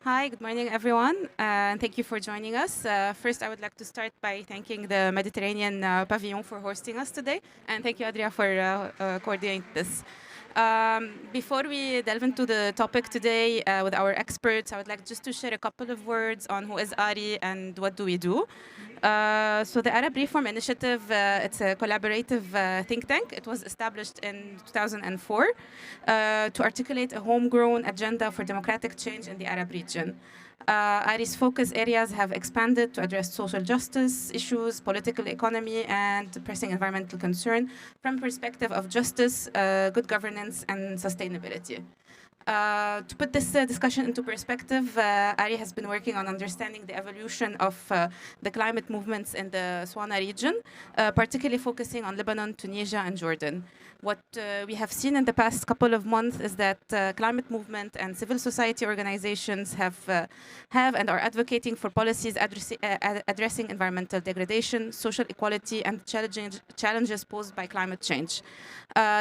Hi, good morning, everyone, and thank you for joining us. First, I would like to start by thanking the Mediterranean Pavilion for hosting us today, and thank you, Adria, for coordinating this. Before we delve into the topic today with our experts, I would like just to share a couple of words on who is ARI and what do we do. So the Arab Reform Initiative, it's a collaborative think tank. It was established in 2004 to articulate a homegrown agenda for democratic change in the Arab region. IRI's focus areas have expanded to address social justice issues, political economy, and pressing environmental concern from perspective of justice, good governance, and sustainability. To put this discussion into perspective, Ari has been working on understanding the evolution of the climate movements in the Swana region, particularly focusing on Lebanon, Tunisia, and Jordan. What we have seen in the past couple of months is that climate movement and civil society organizations have and are advocating for policies addressing environmental degradation, social equality, and challenges posed by climate change.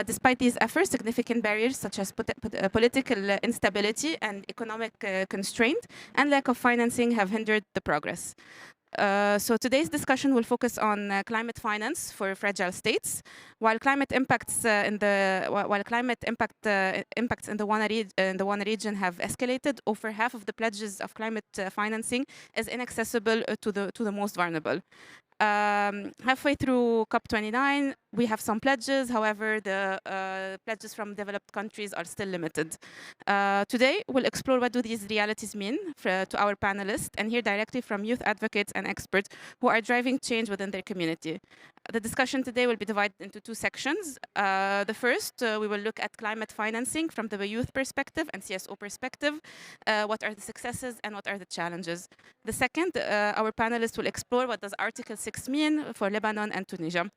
Despite these efforts, significant barriers such as political instability and economic constraint and lack of financing have hindered the progress. So today's discussion will focus on climate finance for fragile states. While climate impacts impacts in the Wana region have escalated, over half of the pledges of climate financing is inaccessible to the most vulnerable. Halfway through COP29, we have some pledges. However, the pledges from developed countries are still limited. Today, we'll explore what do these realities mean to our panelists and hear directly from youth advocates and experts who are driving change within their community. The discussion today will be divided into two sections. The first, we will look at climate financing from the youth perspective and CSO perspective. What are the successes and what are the challenges? The second, our panelists will explore what does Article 6 mean for Lebanon and Tunisia.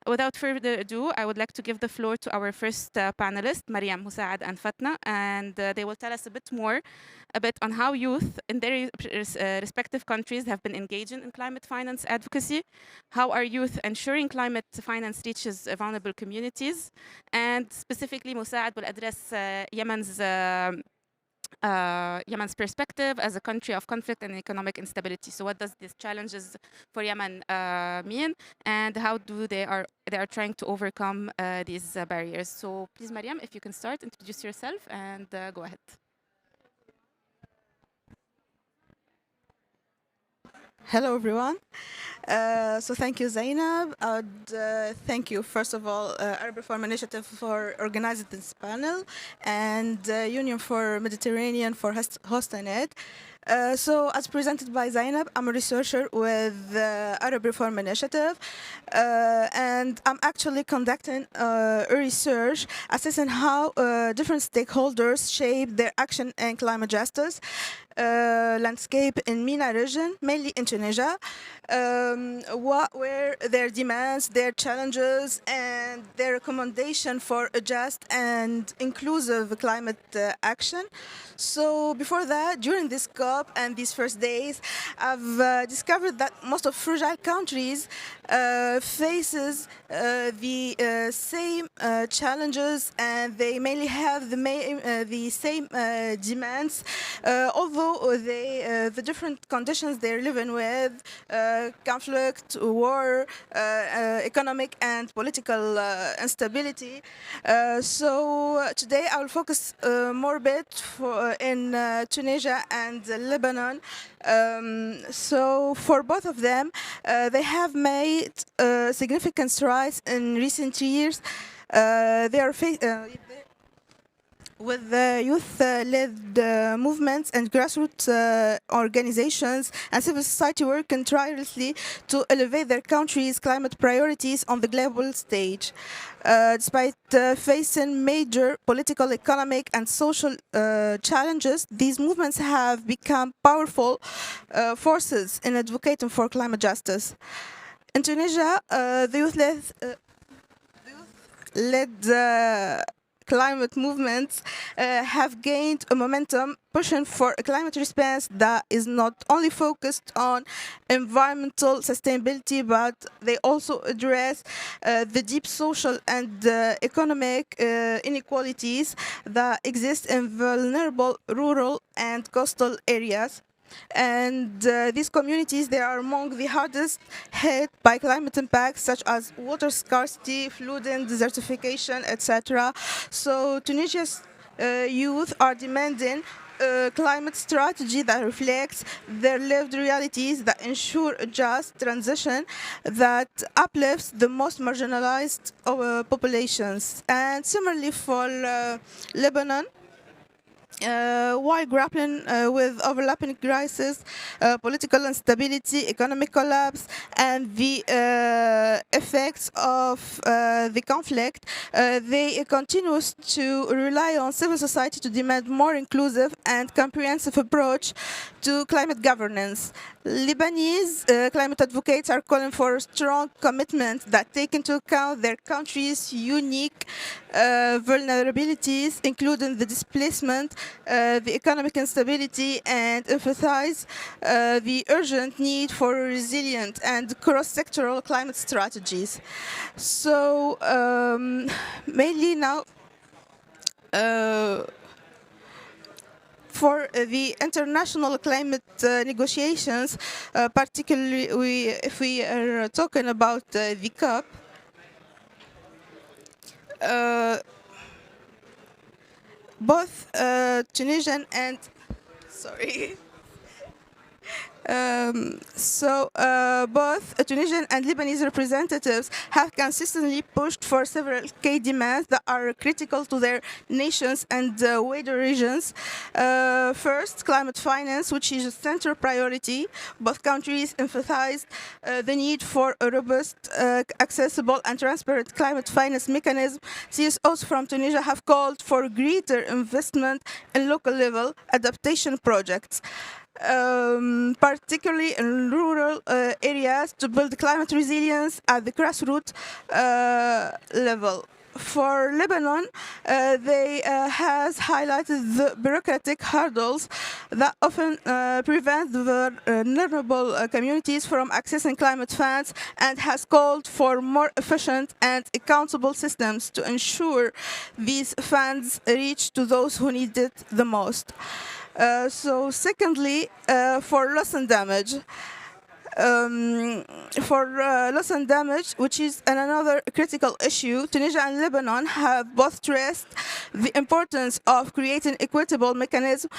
Without further ado, I would like to give the floor to our first panelist, Mariam, Musaad, and Fatna, and they will tell us a bit on how youth in their respective countries have been engaging in climate finance advocacy, how are youth ensuring climate finance reaches vulnerable communities, and specifically Musaad will address Yemen's perspective as a country of conflict and economic instability. So what does these challenges for Yemen mean, and how do they are trying to overcome these barriers? So please, Mariam, if you can start, introduce yourself and go ahead. Hello, everyone. So thank you, Zainab. Thank you, first of all, Arab Reform Initiative for organizing this panel and Union for Mediterranean for hosting it. So as presented by Zainab, I'm a researcher with Arab Reform Initiative, and I'm actually conducting a research assessing how different stakeholders shape their action in climate justice landscape in MENA region, mainly in Tunisia. What were their demands, their challenges, and their recommendation for a just and inclusive climate action? So before that, during this COP and these first days, I've discovered that most of fragile countries faces the same challenges, and they mainly have the same demands, although the different conditions they're living with, conflict, war, economic and political instability. So today I will focus more a bit in Tunisia and Lebanon. So for both of them, they have made significant strides in recent years. They are with youth-led movements and grassroots organizations and civil society working tirelessly to elevate their country's climate priorities on the global stage. Despite facing major political, economic, and social challenges, these movements have become powerful forces in advocating for climate justice. In Tunisia, the youth-led climate movements have gained a momentum, pushing for a climate response that is not only focused on environmental sustainability, but they also address the deep social and economic inequalities that exist in vulnerable rural and coastal areas. And these communities, they are among the hardest hit by climate impacts such as water scarcity, flooding, desertification, etc. So Tunisia's youth are demanding a climate strategy that reflects their lived realities, that ensure a just transition, that uplifts the most marginalized populations. And similarly for Lebanon, while grappling with overlapping crises, political instability, economic collapse, and the effects of the conflict, they continue to rely on civil society to demand more inclusive and comprehensive approach to climate governance. Lebanese climate advocates are calling for a strong commitment that take into account their country's unique vulnerabilities, including the displacement, the economic instability, and emphasize the urgent need for resilient and cross-sectoral climate strategies. So mainly now, for the international climate negotiations, particularly if we are talking about the COP, both Tunisian and sorry. Both Tunisian and Lebanese representatives have consistently pushed for several key demands that are critical to their nations and wider regions. First, climate finance, which is a central priority. Both countries emphasized the need for a robust, accessible, and transparent climate finance mechanism. CSOs from Tunisia have called for greater investment in local level adaptation projects. Particularly in rural areas, to build climate resilience at the grassroots level. For Lebanon, they has highlighted the bureaucratic hurdles that often prevent the vulnerable communities from accessing climate funds, and has called for more efficient and accountable systems to ensure these funds reach to those who need it the most. So secondly, for loss and damage. Loss and damage, which is another critical issue, Tunisia and Lebanon have both stressed the importance of creating equitable mechanisms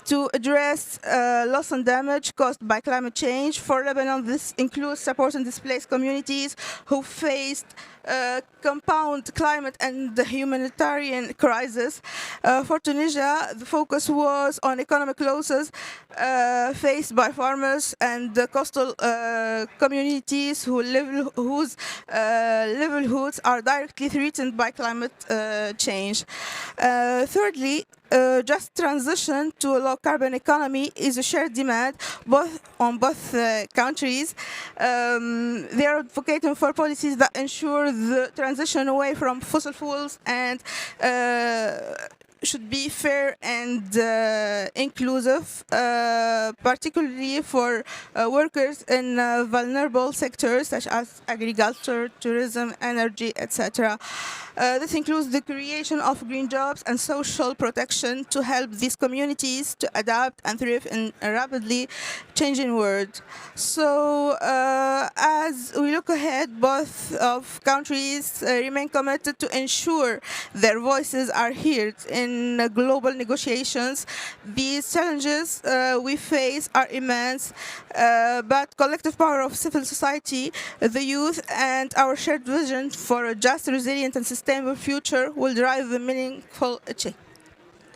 to address loss and damage caused by climate change. For Lebanon, this includes supporting displaced communities who faced compound climate and the humanitarian crisis. For Tunisia, the focus was on economic losses faced by farmers and the coastal communities whose livelihoods are directly threatened by climate change. Thirdly, just transition to a low-carbon economy is a shared demand on both countries. They are advocating for policies that ensure the transition away from fossil fuels and should be fair and inclusive, particularly for workers in vulnerable sectors such as agriculture, tourism, energy, etc. This includes the creation of green jobs and social protection to help these communities to adapt and thrive in a rapidly changing world. So as we look ahead, both of countries remain committed to ensure their voices are heard in global negotiations. These challenges we face are immense, but collective power of civil society, the youth, and our shared vision for a just, resilient, and sustainable future will drive the meaningful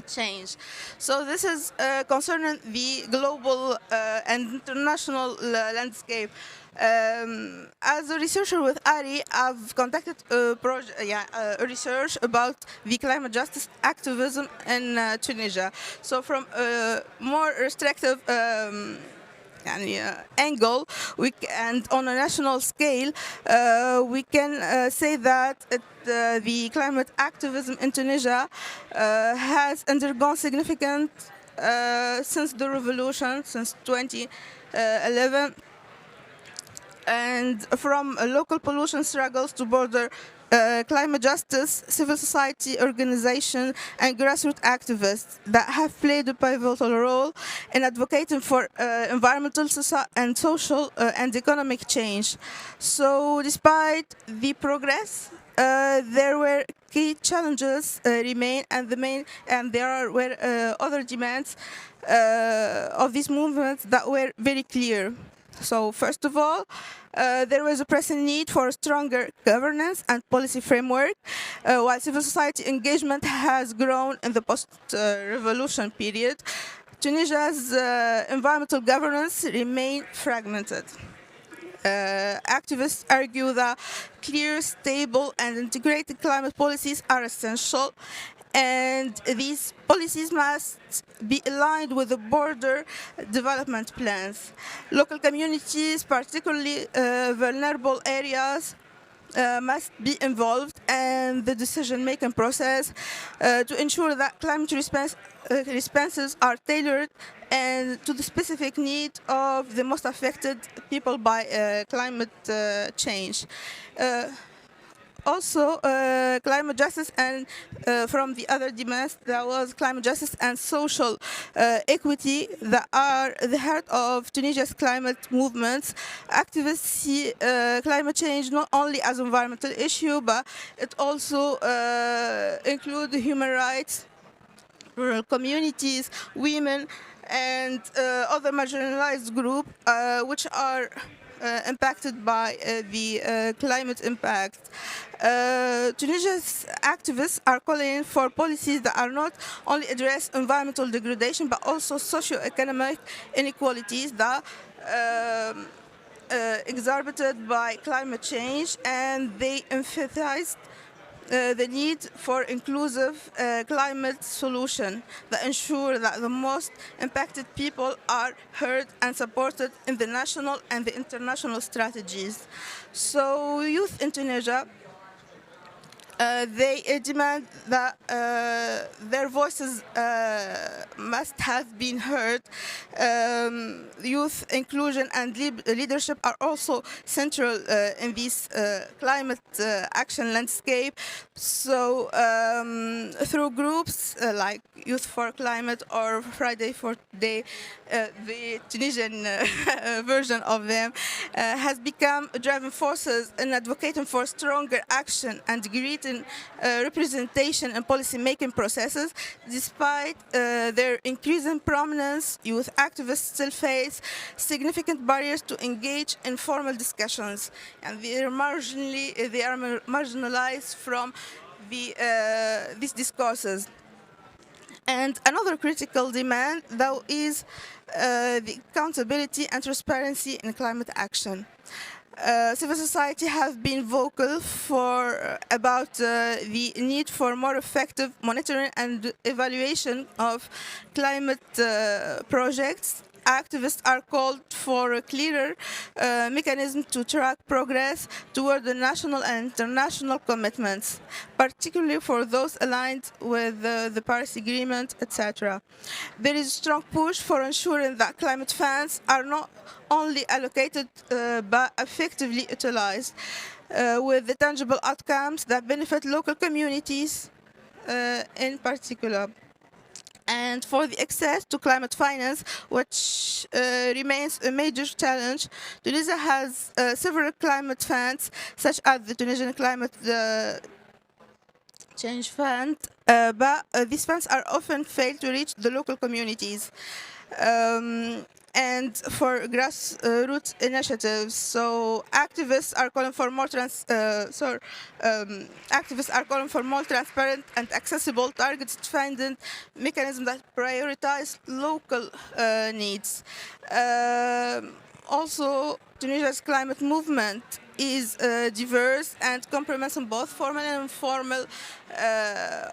change. So this is concerning the global and international landscape. As a researcher with ARI, I've conducted a research about the climate justice activism in Tunisia. So from a more restrictive angle, and on a national scale, we can say that the climate activism in Tunisia has undergone significant since the revolution, since 2011, and from local pollution struggles to border climate justice, civil society organizations, and grassroots activists that have played a pivotal role in advocating for environmental and social and economic change. So, despite the progress, there were key challenges remain, and were other demands of these movements that were very clear. So first of all, there was a pressing need for a stronger governance and policy framework, while civil society engagement has grown in the post-revolution period. Tunisia's environmental governance remained fragmented. Activists argue that clear, stable, and integrated climate policies are essential, and these policies must be aligned with the border development plans. Local communities, particularly vulnerable areas, must be involved in the decision-making process to ensure that climate responses are tailored and to the specific need of the most affected people by climate change. Also, climate justice and from the other demands, there was climate justice and social equity that are the heart of Tunisia's climate movements. Activists see climate change not only as an environmental issue, but it also includes human rights, rural communities, women, and other marginalized groups which are impacted by the climate impact. Tunisia's activists are calling for policies that are not only address environmental degradation but also socio-economic inequalities that exacerbated by climate change, and they emphasized the need for inclusive climate solution that ensure that the most impacted people are heard and supported in the national and the international strategies. So youth in Tunisia, they demand that their voices must have been heard. Youth inclusion and leadership are also central in this climate action landscape. So through groups like Youth for Climate or Friday for Day, the Tunisian version of them, has become driving forces in advocating for stronger action and greater representation in policy-making processes. Despite their increasing prominence, youth activists still face significant barriers to engage in formal discussions, and they are marginalized from these discourses. And another critical demand, though, is the accountability and transparency in climate action. Civil society have been vocal about the need for more effective monitoring and evaluation of climate projects. Activists are called for a clearer mechanism to track progress toward the national and international commitments, particularly for those aligned with the Paris Agreement, etc. There is a strong push for ensuring that climate funds are not only allocated but effectively utilized with the tangible outcomes that benefit local communities in particular. And for the access to climate finance, which remains a major challenge, Tunisia has several climate funds, such as the Tunisian Climate Change Fund, but these funds are often failed to reach the local communities. And for grassroots initiatives, so activists are calling for more transparent and accessible targeted funding mechanisms that prioritize local needs. Also, Tunisia's climate movement is diverse and compromising both formal and informal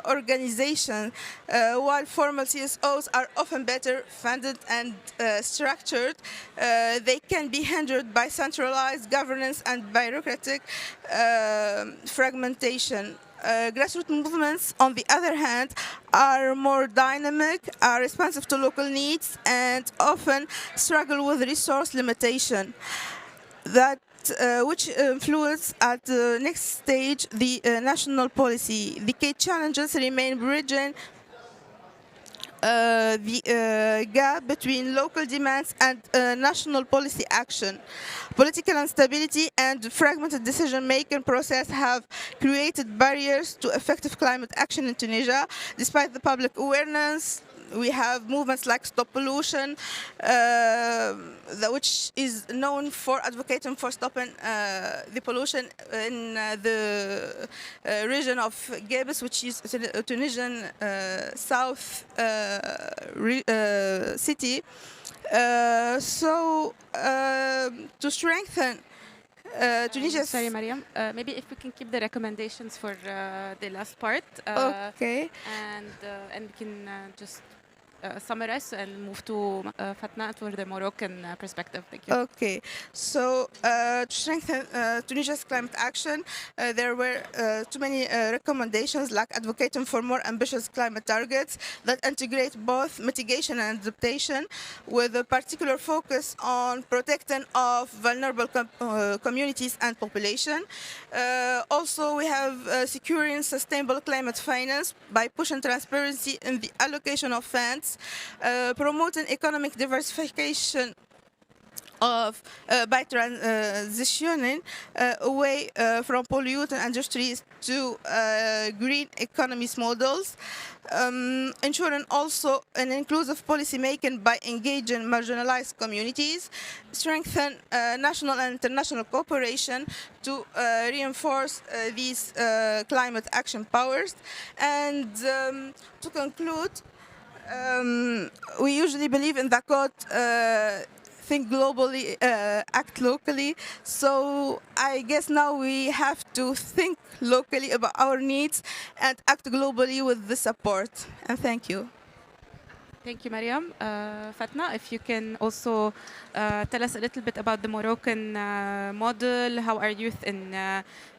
organizations. While formal CSOs are often better funded and structured, they can be hindered by centralized governance and bureaucratic fragmentation. Grassroots movements, on the other hand, are more dynamic, are responsive to local needs, and often struggle with resource limitation that which influence at the next stage the national policy. The key challenges remain bridging the gap between local demands and national policy action. Political instability and fragmented decision-making process have created barriers to effective climate action in Tunisia. Despite the public awareness, we have movements like Stop Pollution, which is known for advocating for stopping the pollution in the region of Gebes, which is a Tunisian south city. To strengthen Tunisia's... Sorry, Mariam. Maybe if we can keep the recommendations for the last part. Okay. And we can just summarize and move to Fatna for the Moroccan perspective. Thank you. Okay, so to strengthen Tunisia's climate action, there were too many recommendations like advocating for more ambitious climate targets that integrate both mitigation and adaptation with a particular focus on protecting of vulnerable communities and population. Also, we have securing sustainable climate finance by pushing transparency in the allocation of funds, promoting economic diversification by transitioning away from polluting industries to green economies models, ensuring also an inclusive policy making by engaging marginalized communities, strengthen national and international cooperation to reinforce these climate action powers. And to conclude, we usually believe in the quote, think globally, act locally. So I guess now we have to think locally about our needs and act globally with the support. And thank you. Thank you, Mariam. Fatna, if you can also tell us a little bit about the Moroccan model, how our youth in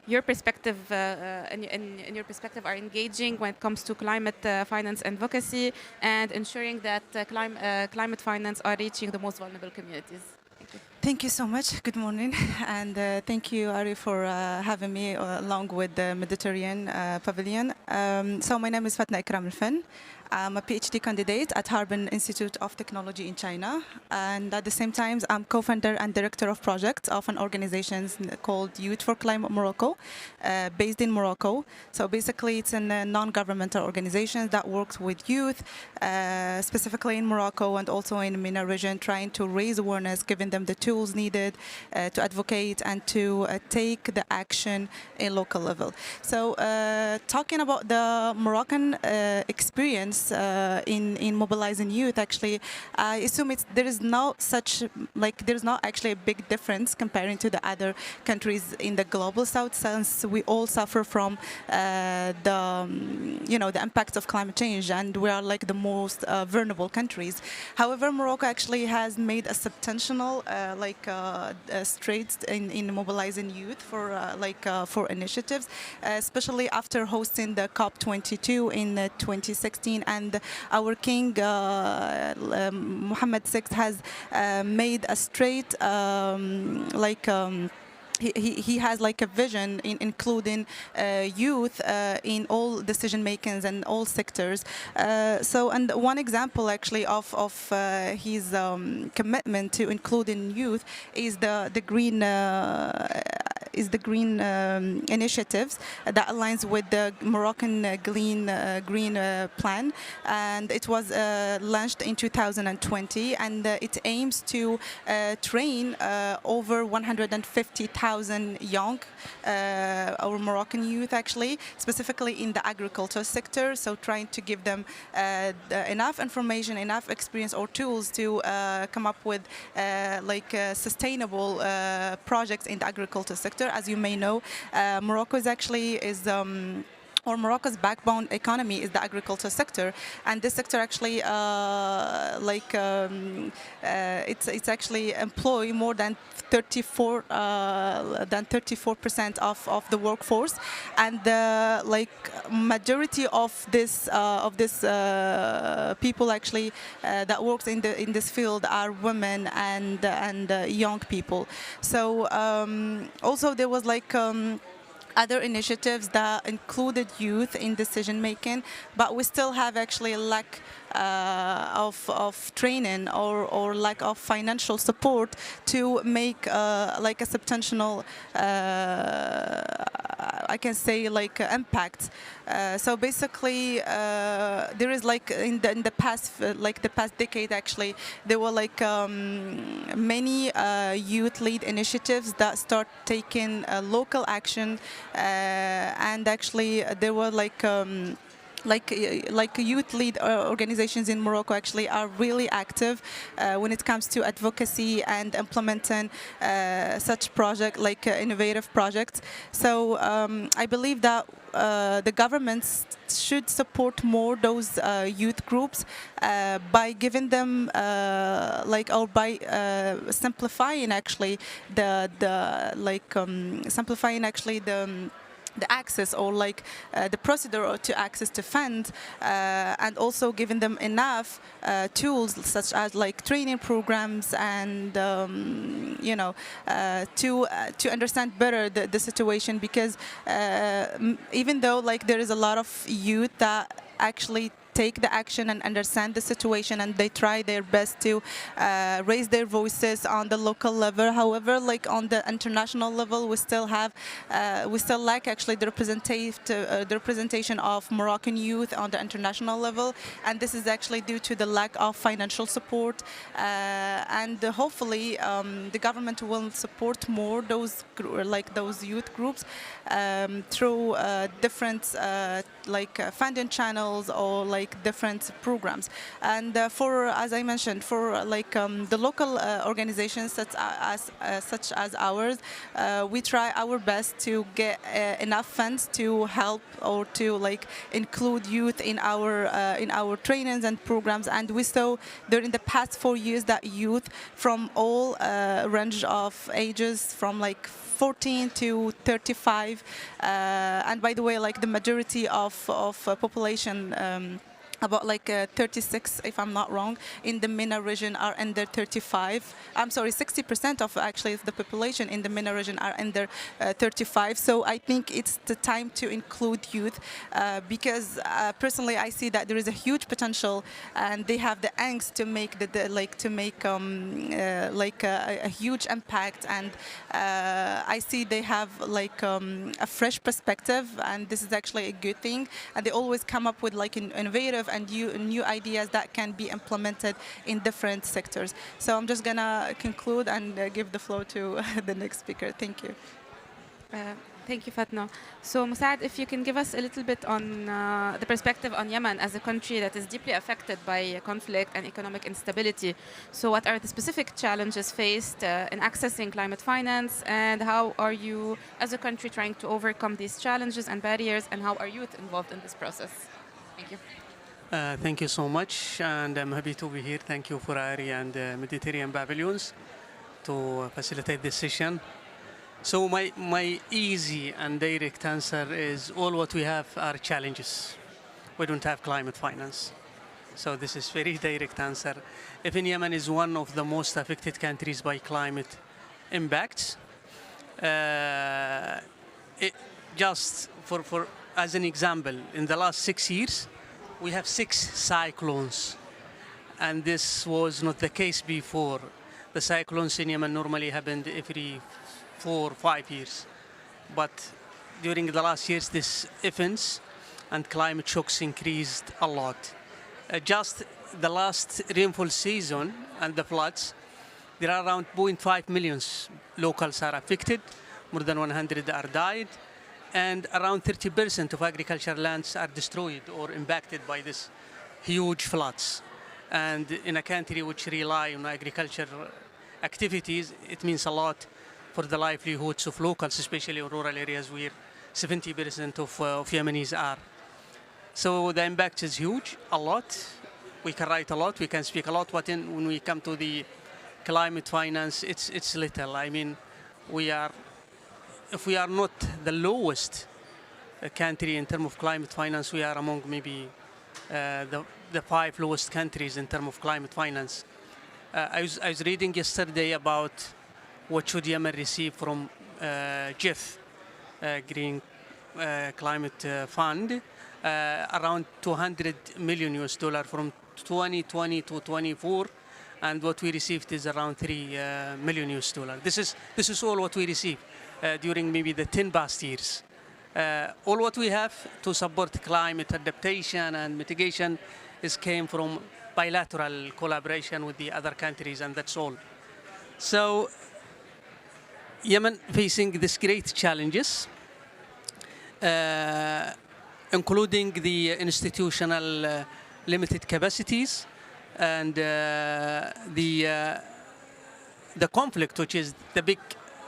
your perspective, in your perspective, are engaging when it comes to climate finance and advocacy, and ensuring that climate finance are reaching the most vulnerable communities. Thank you. Thank you so much. Good morning, and thank you, Ari, for having me along with the Mediterranean Pavilion. So my name is Fatna Ikram Al-Fan. I'm a PhD candidate at Harbin Institute of Technology in China, and at the same time, I'm co-founder and director of projects of an organization called Youth for Climate Morocco, based in Morocco. So basically, it's a non-governmental organization that works with youth, specifically in Morocco and also in the MENA region, trying to raise awareness, giving them the tools needed to advocate and to take the action in local level. So talking about the Moroccan experience in mobilizing youth, actually, I assume there is not actually a big difference comparing to the other countries in the global south, since we all suffer from the impacts of climate change, and we are like the most vulnerable countries. However, Morocco actually has made a substantial strides in mobilizing youth for initiatives, especially after hosting the COP22 in 2016. And our king, Mohammed VI, has made a straight, he has like a vision in including youth in all decision makings and all sectors. And one example actually of his commitment to including youth is the green the green initiatives that aligns with the Moroccan green plan, and it was launched in 2020, and it aims to train over 150,000 young our Moroccan youth, actually, specifically in the agriculture sector. So trying to give them enough information, enough experience or tools to come up with sustainable projects in the agriculture sector. As you may know, Morocco Morocco's backbone economy is the agriculture sector, and this sector actually it's actually employ more than 34% of the workforce, and the majority of this people actually that works in this field are women and young people. So also there was other initiatives that included youth in decision making, but we still have actually a lack of training or lack of financial support to make a substantial I can say impact. So basically, there is in the past decade actually there were many youth-led initiatives that start taking local action, and actually there were youth-led organizations in Morocco actually are really active when it comes to advocacy and implementing such project innovative projects. So I believe that the governments should support more those youth groups by giving them or by simplifying actually the access or the procedure to access to fund, and also giving them enough tools such as training programs and to understand better the situation, because even though there is a lot of youth that actually take the action and understand the situation, and they try their best to raise their voices on the local level. However, on the international level, we still lack actually the representation of Moroccan youth on the international level, and this is actually due to the lack of financial support. And hopefully, the government will support more those youth groups through different funding channels or different programs. And as I mentioned, for the local organizations such as ours, we try our best to get enough funds to help or to include youth in our trainings and programs. And we saw during the past 4 years that youth from all range of ages, from 14 to 35, and by the way, the majority of population, about 36, if I'm not wrong, in the MENA region are under 35. I'm sorry, 60% of actually the population in the MENA region are under 35. So I think it's the time to include youth, because personally I see that there is a huge potential, and they have the angst to make a huge impact. And I see they have a fresh perspective, and this is actually a good thing. And they always come up with innovative and new ideas that can be implemented in different sectors. So I'm just gonna conclude and give the floor to the next speaker. Thank you. Thank you, Fatna. So, Musa'ad, if you can give us a little bit on the perspective on Yemen as a country that is deeply affected by conflict and economic instability. So, what are the specific challenges faced in accessing climate finance, and how are you, as a country, trying to overcome these challenges and barriers, and how are youth involved in this process? Thank you. Thank you so much, and I'm happy to be here. Thank you for ARI and Mediterranean Pavilions to facilitate this session. So my easy and direct answer is all what we have are challenges. We don't have climate finance. So this is very direct answer. Even Yemen is one of the most affected countries by climate impacts. Just for as an example, in the last 6 years, we have 6 cyclones, and this was not the case before. The cyclones in Yemen normally happened every 4 or 5 years, but during the last years, these events and climate shocks increased a lot. Just the last rainfall season and the floods, there are around 0.5 million locals are affected, more than 100 are died, and around 30% of agricultural lands are destroyed or impacted by this huge floods. And in a country which rely on agriculture activities, it means a lot for the livelihoods of locals, especially in rural areas where 70% of Yemenis are. So the impact is huge, a lot. We can write a lot, we can speak a lot, but when we come to the climate finance, it's little. I mean, if we are not the lowest country in terms of climate finance, we are among maybe the 5 lowest countries in terms of climate finance. I was reading yesterday about what should Yemen receive from GIF, Green Climate Fund, around 200 million US dollar from 2020 to 24, and what we received is around 3 million US dollar. This is all what we received during maybe the 10 past years. All what we have to support climate adaptation and mitigation came from bilateral collaboration with the other countries, and that's all. So Yemen facing these great challenges, including the institutional limited capacities and the conflict, which is the big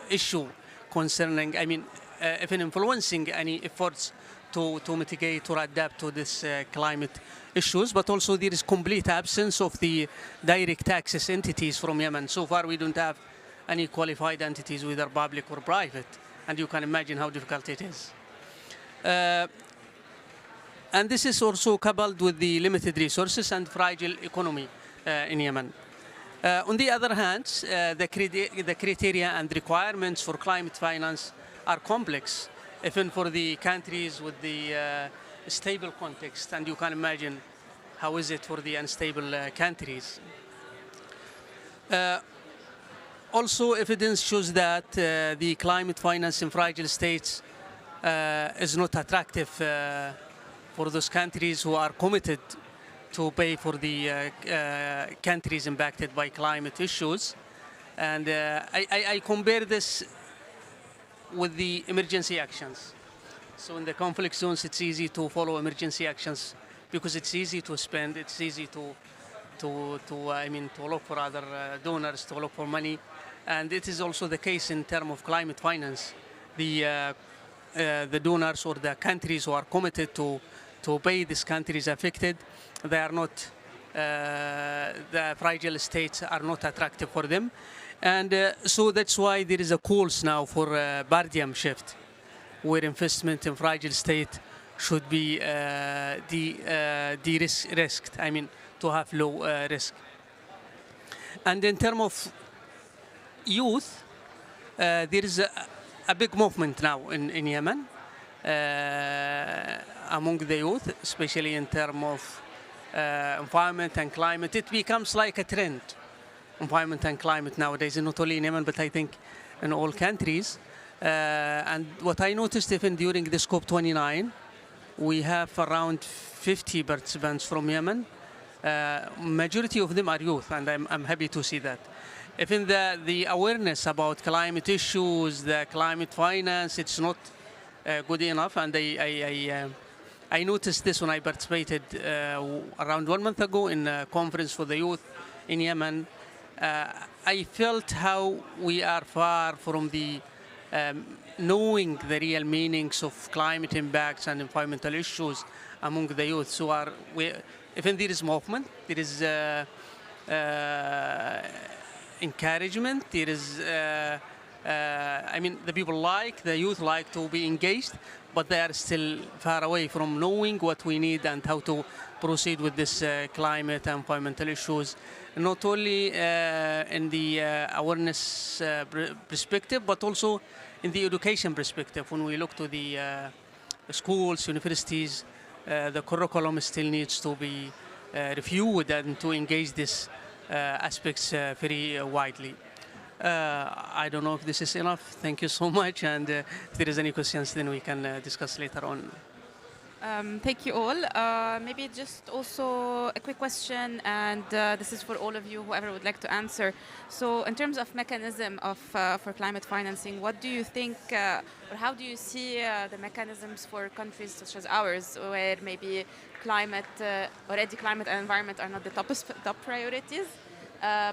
issue concerning, I mean, even influencing any efforts to mitigate or adapt to this climate issues, but also there is complete absence of the direct access entities from Yemen. So far, we don't have any qualified entities, whether public or private, and you can imagine how difficult it is. And this is also coupled with the limited resources and fragile economy in Yemen. On the other hand, the criteria and requirements for climate finance are complex, even for the countries with the stable context, and you can imagine how is it for the unstable countries. Also, evidence shows that the climate finance in fragile states is not attractive for those countries who are committed to pay for the countries impacted by climate issues. And I compare this with the emergency actions. So in the conflict zones, it's easy to follow emergency actions because it's easy to spend, it's easy to look for other donors, to look for money. And it is also the case in terms of climate finance. The donors or the countries who are committed to pay these countries affected, they are not, the fragile states are not attractive for them. And so that's why there is a calls now for a paradigm shift, where investment in fragile state should be de-risked, I mean, to have low risk. And in terms of youth, there is a big movement now in Yemen among the youth, especially in terms of environment and climate. It becomes like a trend, environment and climate nowadays, and not only in Yemen, but I think in all countries. And what I noticed even during this COP29, we have around 50 participants from Yemen. Majority of them are youth, and I'm happy to see that. Even the awareness about climate issues, the climate finance, it's not good enough. And I noticed this when I participated around 1 month ago in a conference for the youth in Yemen. I felt how we are far from the knowing the real meanings of climate impacts and environmental issues among the youth. So even there is movement, there is encouragement, there is, I mean, the youth like to be engaged, but they are still far away from knowing what we need and how to proceed with this climate and environmental issues, not only in the awareness perspective, but also in the education perspective. When we look to the schools, universities, the curriculum still needs to be reviewed and to engage these aspects very widely. I don't know if this is enough. Thank you so much. And if there is any questions, then we can discuss later on. Thank you all. Maybe just also a quick question, and this is for all of you, whoever would like to answer. So, in terms of mechanism of for climate financing, what do you think, or how do you see the mechanisms for countries such as ours, where maybe already climate and environment are not the top priorities?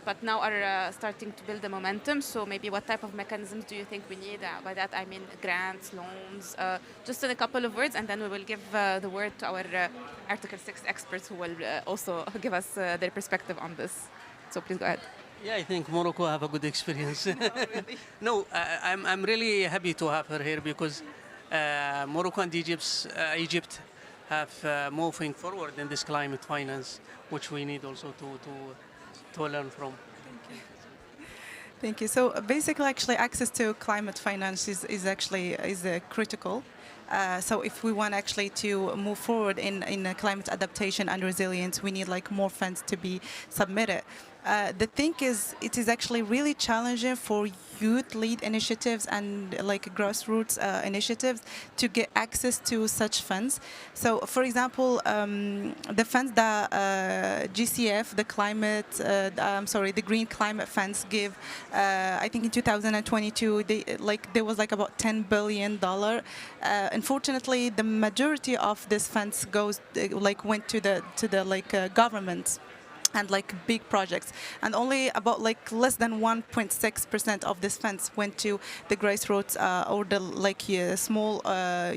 But now are starting to build the momentum. So maybe what type of mechanisms do you think we need? By that I mean grants, loans, just in a couple of words, and then we will give the word to our Article 6 experts who will also give us their perspective on this. So please go ahead. Yeah, I think Morocco have a good experience. No, I'm really happy to have her here because Morocco and Egypt have moving forward in this climate finance, which we need also to learn from. Thank you. So basically, actually, access to climate finance is actually critical. So if we want actually to move forward in climate adaptation and resilience, we need like more funds to be submitted. The thing is, it is actually really challenging for youth-led initiatives and like grassroots initiatives to get access to such funds. So, for example, the funds that GCF, the Green Climate Funds, give, I think in 2022, there was like about $10 billion. Unfortunately, the majority of these funds went to the governments and like big projects, and only about like less than 1.6% of this funds went to the grassroots or the small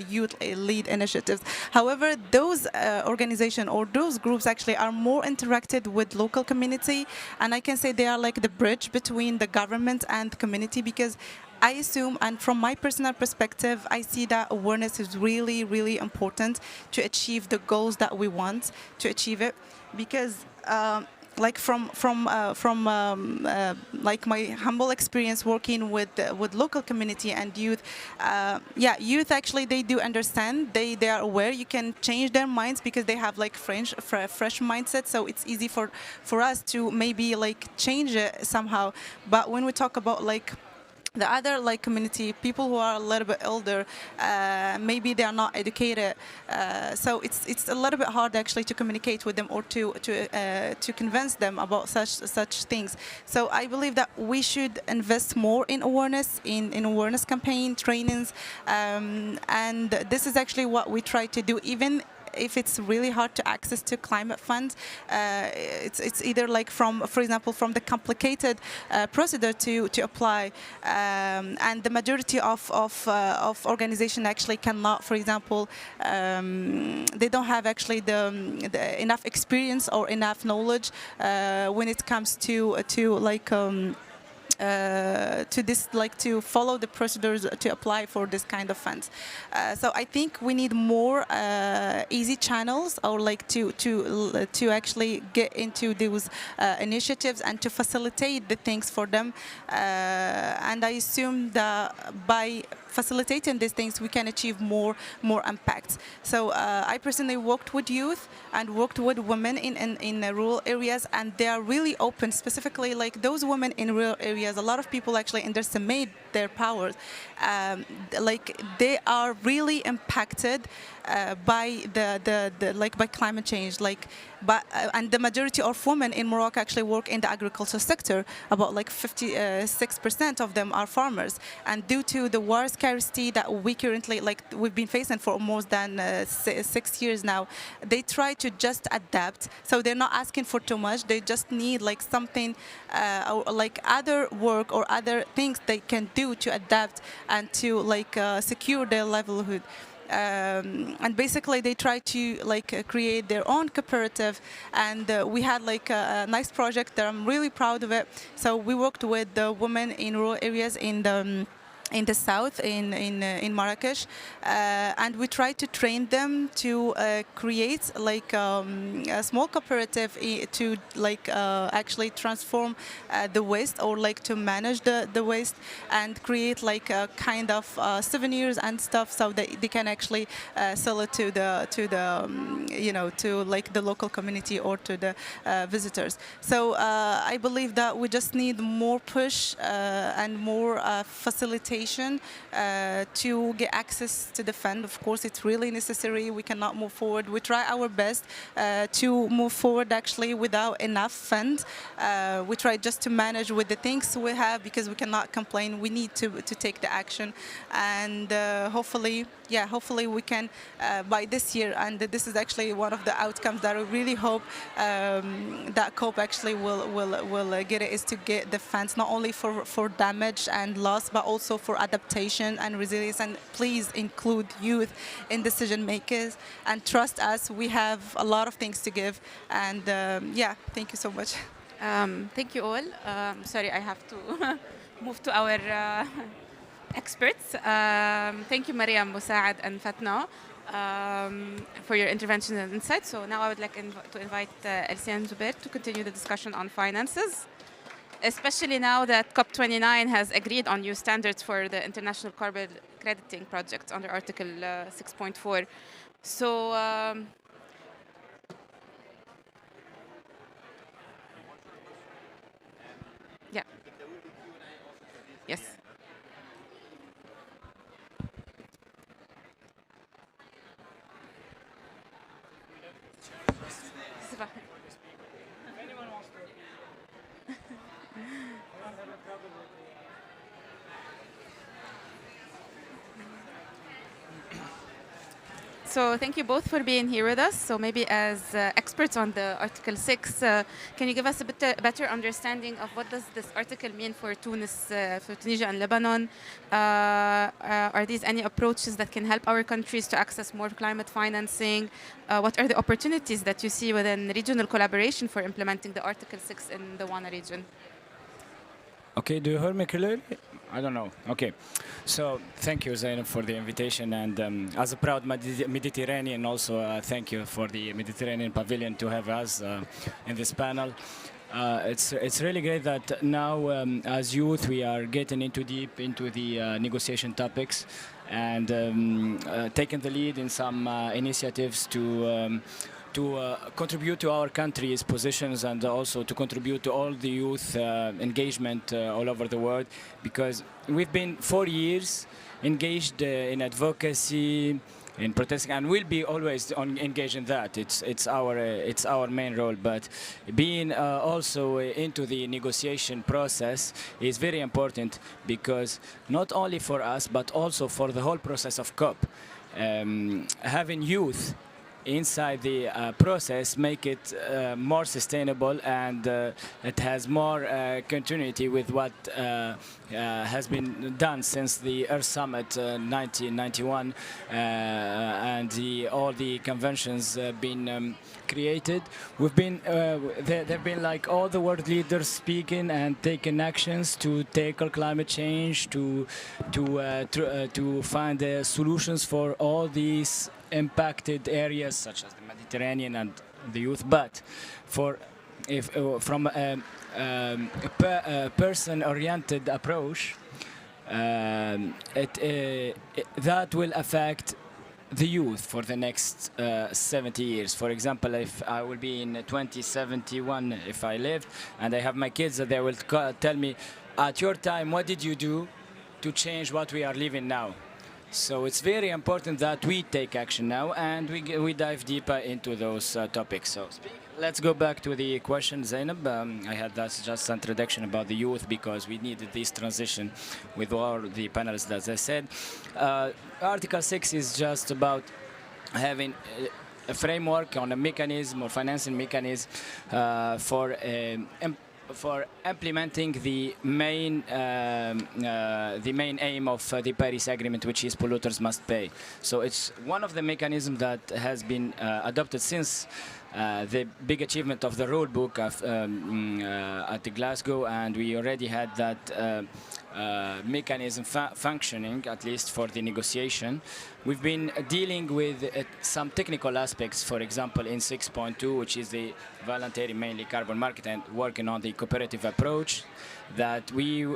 youth lead initiatives. However, those organizations or those groups actually are more interacted with local community, and I can say they are like the bridge between the government and the community, because I assume, and from my personal perspective, I see that awareness is really, really important to achieve the goals that we want to achieve it, because like from like my humble experience working with local community and youth, youth actually they do understand, they are aware. You can change their minds because they have like fresh mindset, so it's easy for us to maybe like change it somehow. But when we talk about like the other like community, people who are a little bit older, maybe they are not educated, so it's a little bit hard actually to communicate with them or to convince them about such things. So I believe that we should invest more in awareness, in awareness campaign trainings, and this is actually what we try to do, even if it's really hard to access to climate funds. It's either like for example, from the complicated procedure to apply, and the majority of organization actually cannot, for example, they don't have actually the enough experience or enough knowledge when it comes to to follow the procedures to apply for this kind of funds. So I think we need more easy channels, or like to actually get into those initiatives and to facilitate the things for them. And I assume that by facilitating these things, we can achieve more impact. So I personally worked with youth and worked with women in rural areas, and they are really open, specifically like those women in rural areas. A lot of people actually underestimate their powers. Like they are really impacted by by climate change. And the majority of women in Morocco actually work in the agricultural sector. About like 56% of them are farmers. And due to the water scarcity that we currently we've been facing for more than 6 years now, they try to just adapt. So they're not asking for too much. They just need like something, or like other work or other things they can do to adapt and to secure their livelihood. And basically they try to create their own cooperative, and we had a nice project that I'm really proud of it. So we worked with the women in rural areas in in the south in Marrakesh, and we try to train them to create like a small cooperative to like actually transform the waste, or like to manage the waste, and create like a kind of souvenirs and stuff, so that they can actually sell it to the you know, to like the local community or to the visitors. So I believe that we just need more push and more facilitation to get access to the fund. Of course, it's really necessary. We cannot move forward. We try our best to move forward actually without enough fund. We try just to manage with the things we have, because we cannot complain. We need to take the action, and hopefully we can by this year. And this is actually one of the outcomes that I really hope that COPE actually will get it, is to get the funds not only for damage and loss, but also for adaptation and resilience. And please include youth in decision makers, and trust us, we have a lot of things to give. And yeah, thank you so much. Thank you all. Sorry, I have to move to our experts. Thank you, Mariam, Musa'ad, and Fatna, for your intervention and insight. So now I would like to invite Elsie and Zubair to continue the discussion on finances, especially now that COP29 has agreed on new standards for the international carbon crediting projects under Article 6.4. So yeah. Yes. So thank you both for being here with us. So maybe as experts on the Article 6, can you give us a bit better understanding of what does this article mean for Tunis, for Tunisia and Lebanon? Are these any approaches that can help our countries to access more climate financing? What are the opportunities that you see within regional collaboration for implementing the Article 6 in the WANA region? Okay, do you hear me clearly? I don't know. Okay, so thank you, Zainab, for the invitation, and as a proud Mediterranean, also thank you for the Mediterranean Pavilion to have us in this panel. It's really great that now, as youth, we are getting deep into the negotiation topics, and taking the lead in some initiatives to contribute to our country's positions, and also to contribute to all the youth engagement all over the world, because we've been 4 years engaged in advocacy, in protesting, and we'll be always engaged in that. It's our main role. But being also into the negotiation process is very important, because not only for us but also for the whole process of COP, having youth inside the process make it more sustainable, and it has more continuity with what has been done since the Earth Summit 1991, and all the conventions been created. We've been there've been like all the world leaders speaking and taking actions to tackle climate change, to find solutions for all these impacted areas such as the Mediterranean and the youth. But from a person-oriented approach, that will affect the youth for the next 70 years. For example, if I will be in 2071, if I live, and I have my kids, they will tell me, at your time, what did you do to change what we are living now? So it's very important that we take action now, and we dive deeper into those topics. So let's go back to the question, Zainab. I had that just introduction about the youth, because we needed this transition with all the panelists, as I said. Article 6 is just about having a framework on a mechanism or financing mechanism for implementing the main aim of the Paris Agreement, which is polluters must pay. So it's one of the mechanisms that has been adopted since the big achievement of the rule book at the Glasgow, and we already had that mechanism functioning, at least for the negotiation. We've been dealing with some technical aspects, for example, in 6.2, which is the voluntary, mainly carbon market, and working on the cooperative approach, that we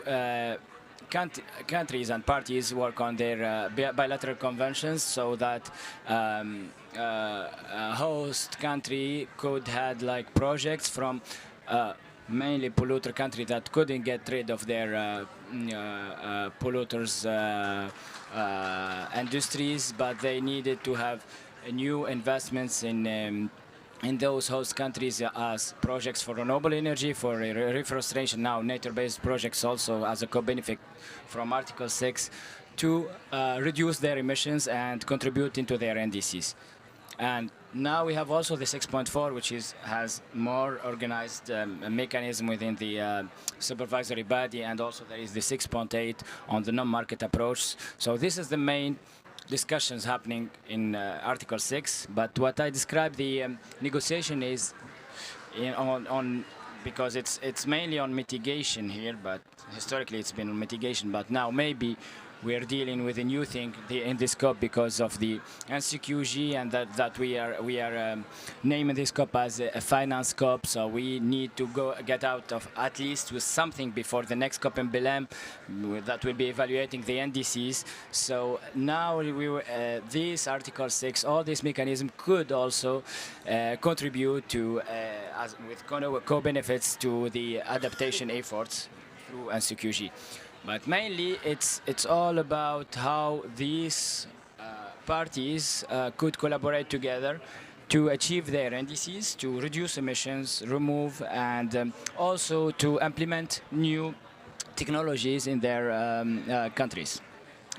countries and parties work on their bilateral conventions, so that a host country could have like projects from mainly polluter country that couldn't get rid of their polluters industries, but they needed to have new investments in those host countries as projects for renewable energy, for reforestation, now nature-based projects also as a co-benefit from Article 6 to reduce their emissions and contribute into their NDCs. And now we have also the 6.4, which has more organized mechanism within the supervisory body, and also there is the 6.8 on the non-market approach. So this is the main discussions happening in Article 6. But what I described the negotiation is on because it's mainly on mitigation here, but historically it's been on mitigation. But now maybe we are dealing with a new thing in this COP because of the NCQG, and that we are naming this COP as a finance COP. So we need to get out of at least with something before the next COP in Belém that will be evaluating the NDCs. So now this Article 6, all this mechanism could also contribute to with co-benefits to the adaptation efforts through NCQG. But mainly, it's all about how these parties could collaborate together to achieve their NDCs, to reduce emissions, remove, and also to implement new technologies in their countries.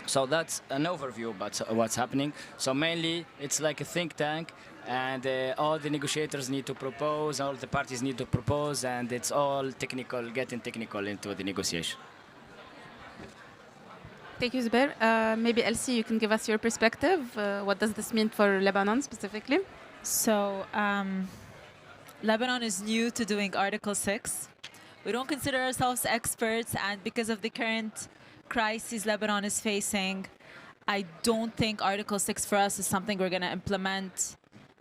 So that's an overview about what's happening. So mainly, it's like a think tank, and all the negotiators need to propose, all the parties need to propose, and it's all technical, getting technical into the negotiation. Thank you, Zubair. Maybe Elsie, you can give us your perspective. What does this mean for Lebanon specifically? So, Lebanon is new to doing Article 6. We don't consider ourselves experts, and because of the current crisis Lebanon is facing, I don't think Article 6 for us is something we're going to implement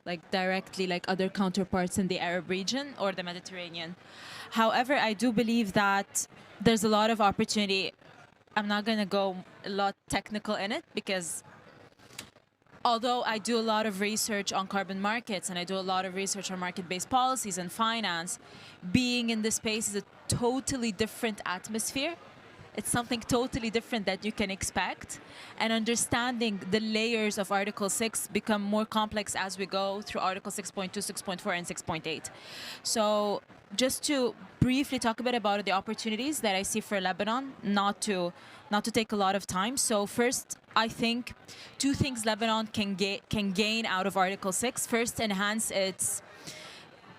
like directly like other counterparts in the Arab region or the Mediterranean. However, I do believe that there's a lot of opportunity. I'm not going to go a lot technical in it because although I do a lot of research on carbon markets and I do a lot of research on market-based policies and finance, being in this space is a totally different atmosphere. It's something totally different that you can expect. And understanding the layers of Article 6 become more complex as we go through Article 6.2, 6.4, and 6.8. So just to briefly talk a bit about the opportunities that I see for Lebanon, not to take a lot of time. So first, I think two things Lebanon can gain out of Article 6. First, enhance its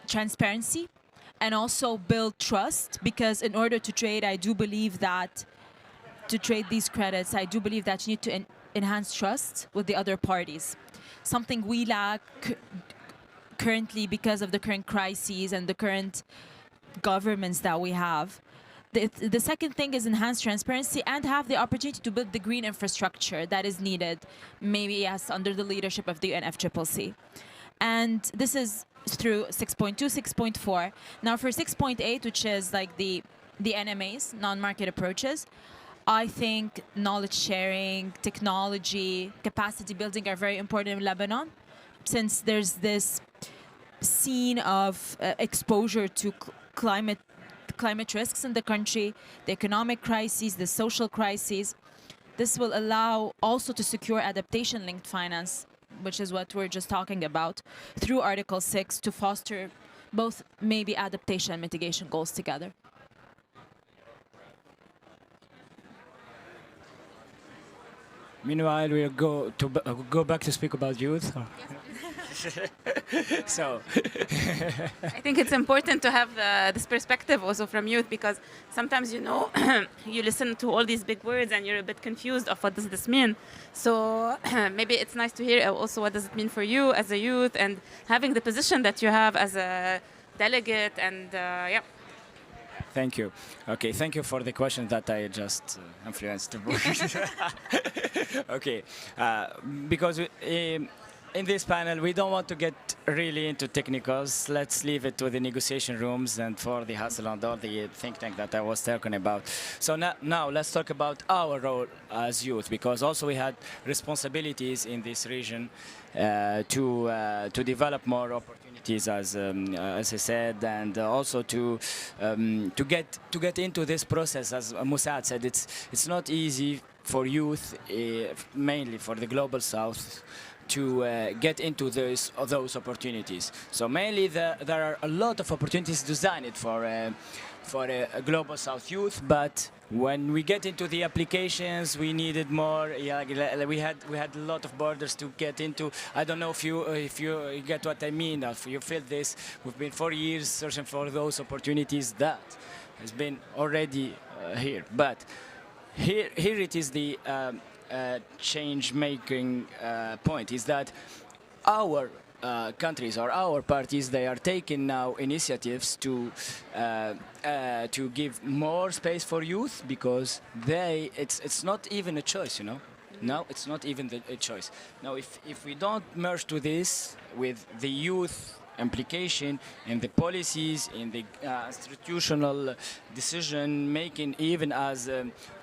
transparency and also build trust, because in order to trade, I do believe that to trade these credits, I do believe that you need to enhance trust with the other parties. Something we lack currently because of the current crises and the current governments that we have. The second thing is enhance transparency and have the opportunity to build the green infrastructure that is needed, maybe yes, under the leadership of the UNFCCC. And this is through 6.2, 6.4. Now for 6.8, which is like the NMAs, non-market approaches, I think knowledge sharing, technology, capacity building are very important in Lebanon, since there's this scene of exposure to climate risks in the country, the economic crises, the social crises. This will allow also to secure adaptation-linked finance, which is what we're just talking about, through Article 6 to foster both maybe adaptation and mitigation goals together. Meanwhile, we'll go back to speak about youth. So, I think it's important to have this perspective also from youth because sometimes, you listen to all these big words and you're a bit confused of what does this mean. So maybe it's nice to hear also what does it mean for you as a youth and having the position that you have as a delegate and yeah. thank you. Okay, thank you for the question that I just influenced. Okay, because in this panel we don't want to get really into technicals. Let's leave it to the negotiation rooms and for the hustle and all the think tank that I was talking about. So now let's talk about our role as youth, because also we had responsibilities in this region to develop more opportunities, as I said, and also to get into this process. As Musad said, it's not easy for youth, mainly for the global south, to get into those opportunities. So mainly there are a lot of opportunities designed for a global south youth, but when we get into the applications, we needed more. Yeah, we had a lot of borders to get into. I don't know if you get what I mean. If you feel this, we've been 4 years searching for those opportunities that has been already here, but here it is the change-making point is that our countries or our parties, they are taking now initiatives to give more space for youth, because it's not even a choice, No, it's not even a choice. Now, if we don't merge to this with the youth implication in the policies, in the institutional decision making, even as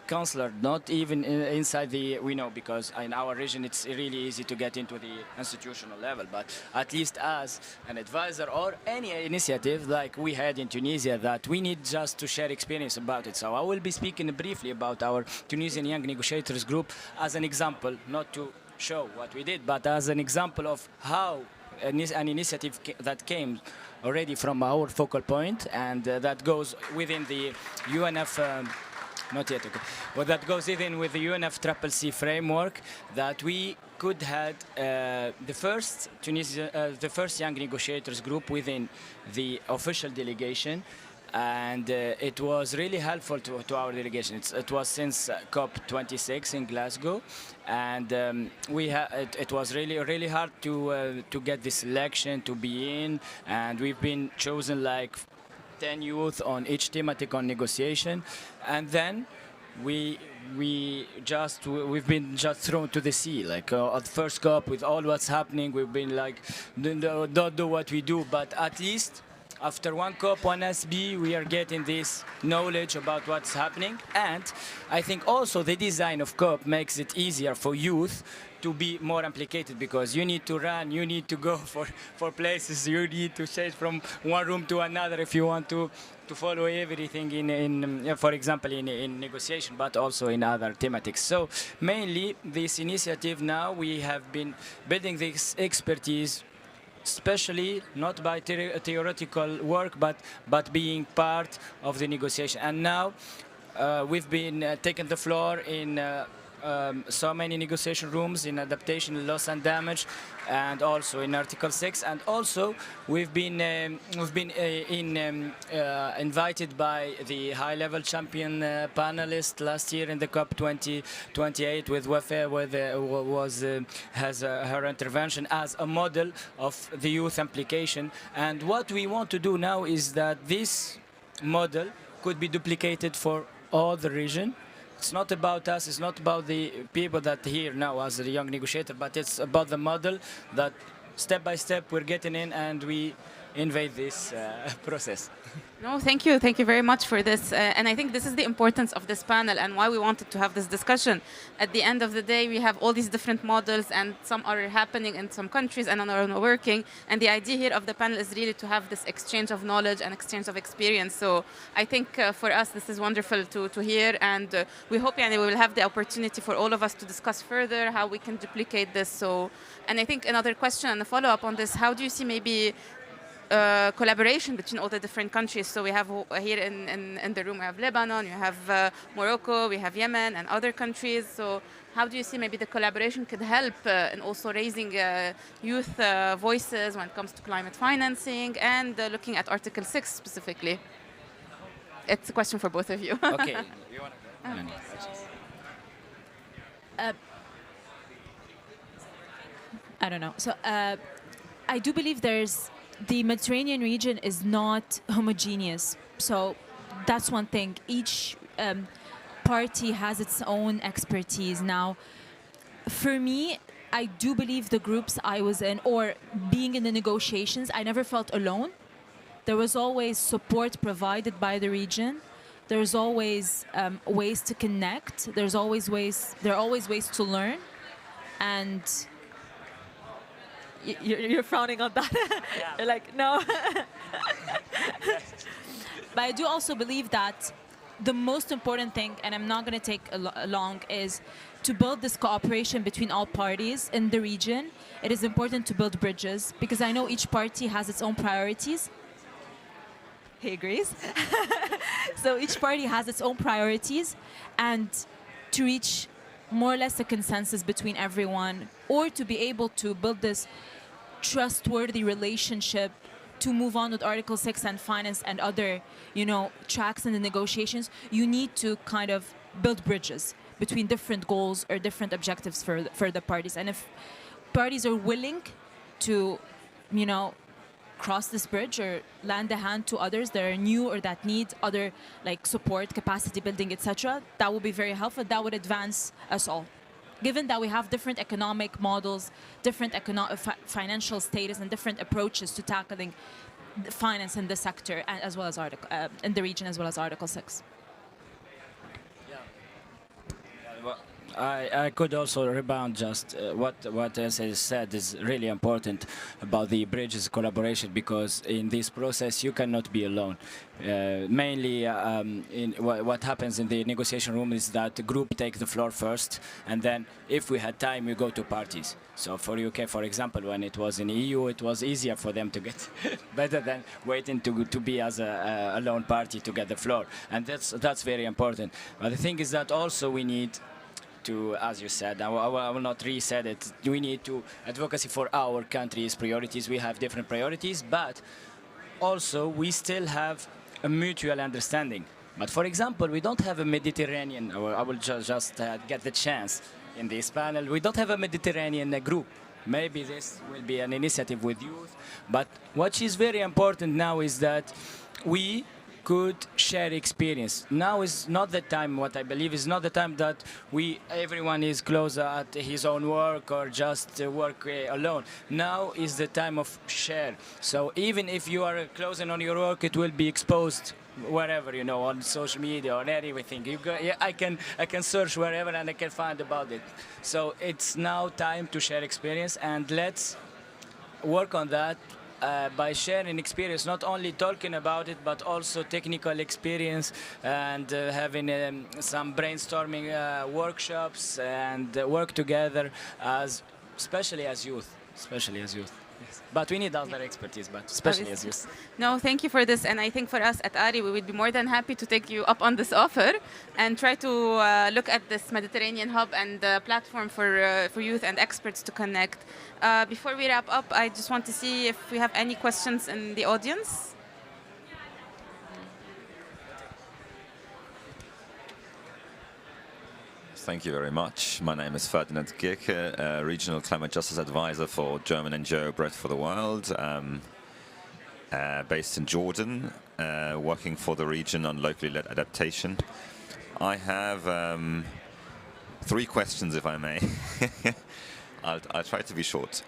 counselor, not even inside we know, because in our region it's really easy to get into the institutional level, but at least as an advisor or any initiative like we had in Tunisia, that we need just to share experience about it. So I will be speaking briefly about our Tunisian Young Negotiators Group as an example, not to show what we did, but as an example of how an initiative that came already from our focal point, and that goes within the UNF not yet, okay. Well, that goes even with the UNFCCC framework, that we could have the first Young Negotiators Group within the official delegation, and it was really helpful to our delegation. It was since COP26 in Glasgow, and it was really hard to get this selection to be in, and we've been chosen like 10 youth on each thematic on negotiation, and then we've been just thrown to the sea, like at the first COP with all what's happening. We've been like, don't do what we do, but at least after one COP, one SB, we are getting this knowledge about what's happening. And I think also the design of COP makes it easier for youth to be more implicated, because you need to run, you need to go for places, you need to change from one room to another if you want to follow everything in for example, in negotiation, but also in other thematics. So mainly this initiative now, we have been building this expertise, especially not by theoretical work, but being part of the negotiation. And now we've been taking the floor in so many negotiation rooms, in adaptation, loss and damage, and also in Article 6. And also we've been invited by the high-level champion panelist last year in the COP 2028 with Wafa, where has her intervention as a model of the youth implication. And what we want to do now is that this model could be duplicated for all the region. It's not about us, it's not about the people that are here now as a young negotiator, but it's about the model that step by step we're getting in and we invade this process. No, thank you. Thank you very much for this. And I think this is the importance of this panel and why we wanted to have this discussion. At the end of the day, we have all these different models, and some are happening in some countries and are not working. And the idea here of the panel is really to have this exchange of knowledge and exchange of experience. So I think for us, this is wonderful to hear. And we hope we will have the opportunity for all of us to discuss further how we can duplicate this. So, and I think another question and a follow-up on this, how do you see maybe collaboration between all the different countries. So we have here in the room, we have Lebanon, you have Morocco, we have Yemen and other countries. So how do you see maybe the collaboration could help in also raising youth voices when it comes to climate financing and looking at Article 6 specifically? It's a question for both of you. Okay. You wanna go? I don't know. So I do believe the Mediterranean region is not homogeneous. So that's one thing. Each party has its own expertise. Now, for me, I do believe the groups I was in, or being in the negotiations, I never felt alone. There was always support provided by the region. There's always ways to connect. There are always ways to learn. And you're frowning on that. Yeah. You're like, no. But I do also believe that the most important thing, and I'm not going to take long, is to build this cooperation between all parties in the region. It is important to build bridges, because I know each party has its own priorities. He agrees. So each party has its own priorities, and to reach more or less a consensus between everyone, or to be able to build this trustworthy relationship to move on with Article 6 and finance and other, tracks in the negotiations, you need to kind of build bridges between different goals or different objectives for the parties. And if parties are willing to, cross this bridge or lend a hand to others that are new or that need other support, capacity building, etc., that would be very helpful. That would advance us all. Given that we have different economic models, different financial status, and different approaches to tackling finance in the sector, and as well as in the region, as well as Article 6. I could also rebound just what Esa said is really important about the bridges collaboration, because in this process you cannot be alone. Mainly what happens in the negotiation room is that the group take the floor first, and then if we had time we go to parties. So for UK, for example, when it was in EU, it was easier for them to get better than waiting to be as a lone party to get the floor, and that's very important. But the thing is that also we need to, as you said, I will not re-said it, we need to advocacy for our country's priorities. We have different priorities, but also we still have a mutual understanding. But for example, we don't have a Mediterranean, or I will just get the chance in this panel, we don't have a Mediterranean group. Maybe this will be an initiative with youth, but what is very important now is that we could share experience. Now is not the time, what I believe is not the time that everyone is close at his own work or just work alone. Now is the time of share. So even if you are closing on your work, it will be exposed wherever, on social media or anything. I can search wherever and I can find about it. So it's now time to share experience, and let's work on that. By sharing experience, not only talking about it, but also technical experience, and having some brainstorming workshops and work together, especially as youth. Yes. But we need other expertise, but especially as youth. No, thank you for this. And I think for us at ARI, we would be more than happy to take you up on this offer and try to look at this Mediterranean hub and platform for youth and experts to connect. Before we wrap up, I just want to see if we have any questions in the audience. Thank you very much. My name is Ferdinand Gierke, Regional Climate Justice Advisor for German NGO Bread for the World, based in Jordan, working for the region on locally led adaptation. I have 3 questions, if I may. I'll try to be short.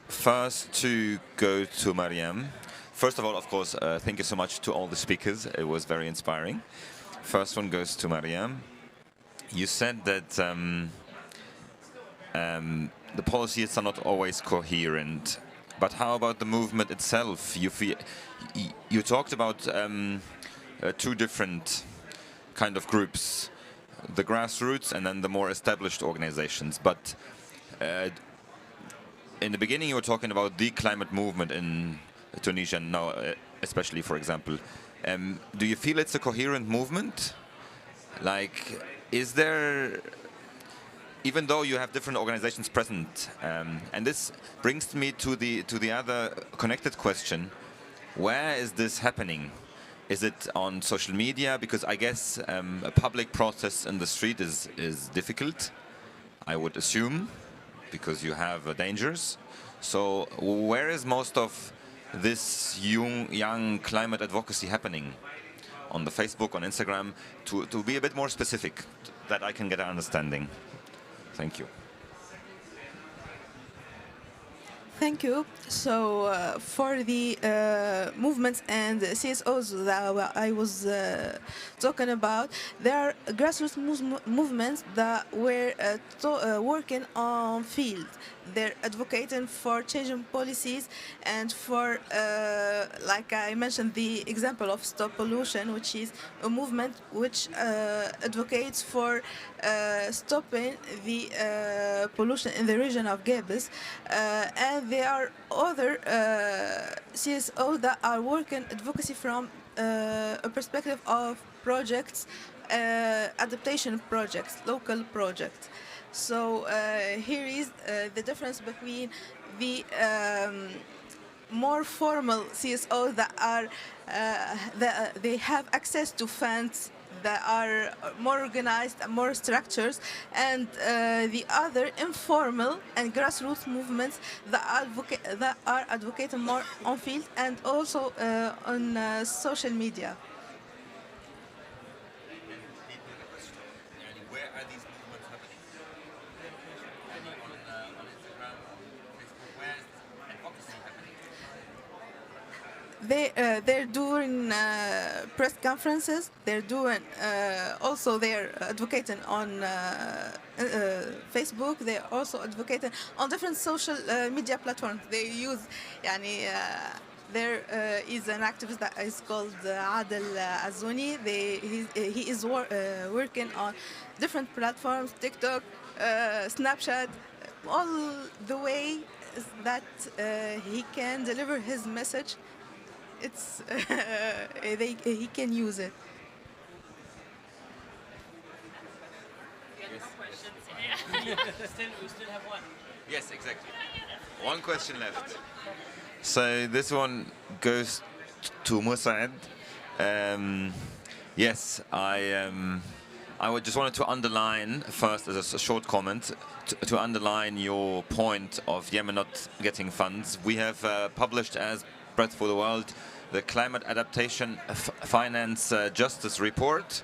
First, to go to Mariam. First of all, of course, thank you so much to all the speakers. It was very inspiring. First one goes to Mariam. You said that the policies are not always coherent, but how about the movement itself? You talked about 2 different kind of groups, the grassroots and then the more established organizations. But in the beginning, you were talking about the climate movement in Tunisia now, especially, for example. Do you feel it's a coherent movement? Like, is there, even though you have different organizations present, and this brings me to the other connected question: where is this happening? Is it on social media? Because I guess a public protest in the street is difficult, I would assume, because you have dangers. So where is most of this young climate advocacy happening? On the Facebook, on Instagram, to be a bit more specific, that I can get an understanding. Thank you. Thank you. So for the movements and CSOs that I was talking about, there are grassroots movements that were working on field. They're advocating for changing policies and for, like I mentioned, the example of Stop Pollution, which is a movement which advocates for stopping the pollution in the region of Gabes. And there are other CSO that are working advocacy from a perspective of projects, adaptation projects, local projects. So here is the difference between the more formal CSOs that are they have access to funds that are more organized and more structures, and the other informal and grassroots movements that are advocating more on field and also on social media. Where are these movements happening? On Instagram, Facebook, where is advocacy happening? They're doing press conferences. They're doing also they're advocating on Facebook. They're also advocating on different social media platforms. They use, there is an activist that is called Adel Azouni. He is working on different platforms, TikTok, Snapchat, all the way that he can deliver his message. It's he can use it. We still have one. Yes, exactly. One question left. So this one goes to Musa'ad. Yes, I would just wanted to underline first, as a short comment, to underline your point of Yemen not getting funds. We have published as Breath for the World the Climate Adaptation Finance Justice Report,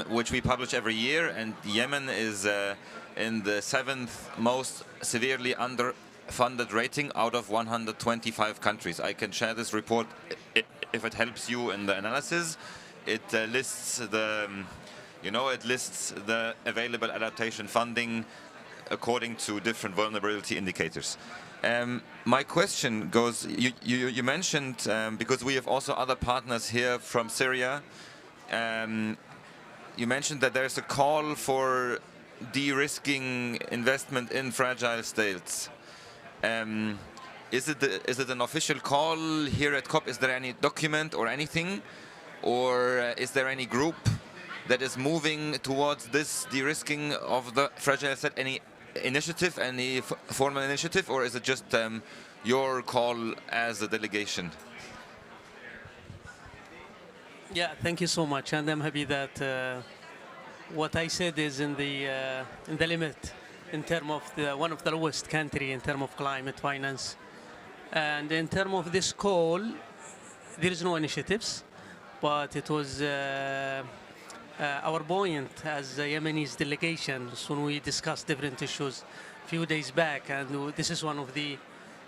which we publish every year, and Yemen is in the 7th most severely underfunded rating out of 125 countries. I can share this report if it helps you in the analysis. It lists the, it lists the available adaptation funding according to different vulnerability indicators. My question goes, you mentioned, because we have also other partners here from Syria, you mentioned that there's a call for de-risking investment in fragile states. Is it an official call here at COP? Is there any document or anything? Or is there any group that is moving towards this de-risking of the fragile state? Any initiative, any formal initiative, or is it just your call as a delegation? Yeah, thank you so much, and I'm happy that what I said is in the limit in terms of one of the lowest country in terms of climate finance, and in terms of this call, there is no initiatives, but it was our point as a Yemenis delegation when we discussed different issues a few days back, and this is one of the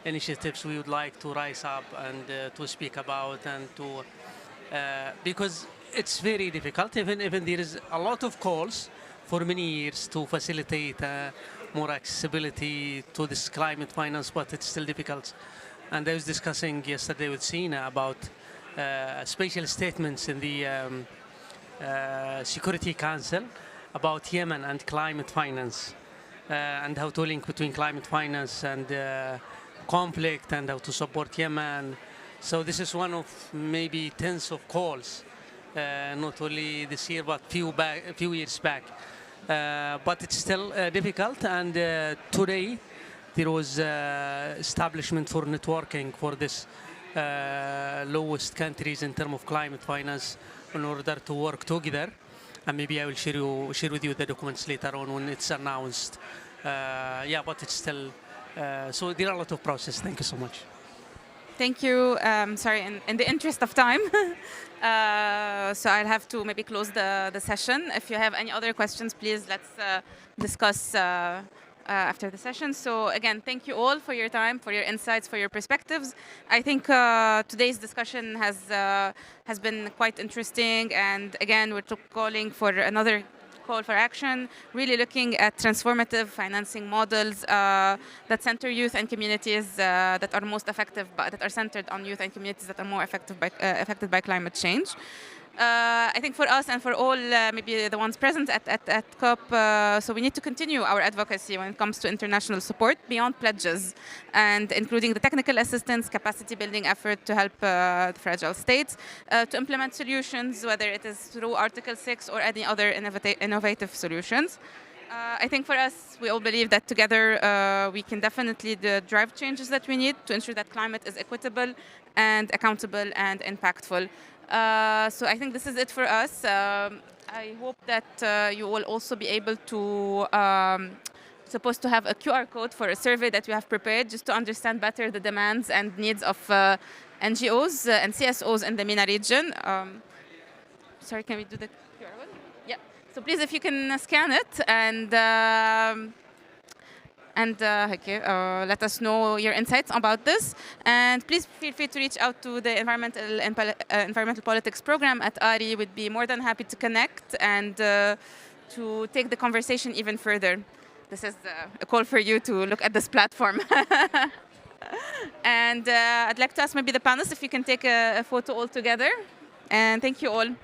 initiatives we would like to rise up and to speak about, and to because it's very difficult, even there is a lot of calls for many years to facilitate more accessibility to this climate finance, but it's still difficult. And I was discussing yesterday with Sina about special statements in the Security Council about Yemen and climate finance, and how to link between climate finance and conflict and how to support Yemen. So this is one of maybe tens of calls, not only this year but few years back. But it's still difficult, and today there was establishment for networking for this lowest countries in terms of climate finance in order to work together. And maybe I will share with you the documents later on when it's announced. Yeah, but it's still so there are a lot of process. Thank you so much. Thank you. Sorry, in the interest of time, so I'll have to maybe close the session. If you have any other questions, please let's discuss after the session. So again, thank you all for your time, for your insights, for your perspectives. I think today's discussion has been quite interesting, and again, we're calling for another call for action, really looking at transformative financing models that center youth and communities that are most effective, that are centered on youth and communities that are more affected by climate change. I think for us and for all maybe the ones present at COP, so we need to continue our advocacy when it comes to international support beyond pledges, and including the technical assistance, capacity building effort to help the fragile states to implement solutions, whether it is through Article 6 or any other innovative solutions. I think for us, we all believe that together we can definitely drive changes that we need to ensure that climate is equitable and accountable and impactful. So I think this is it for us. I hope that you will also be able to supposed to have a QR code for a survey that we have prepared just to understand better the demands and needs of NGOs and CSOs in the MENA region. Sorry, can we do the QR code? Yeah. So please, if you can scan it and let us know your insights about this. And please feel free to reach out to the Environmental Politics Program at ARI. We'd be more than happy to connect and to take the conversation even further. This is a call for you to look at this platform. And I'd like to ask maybe the panelists if you can take a photo all together. And thank you all.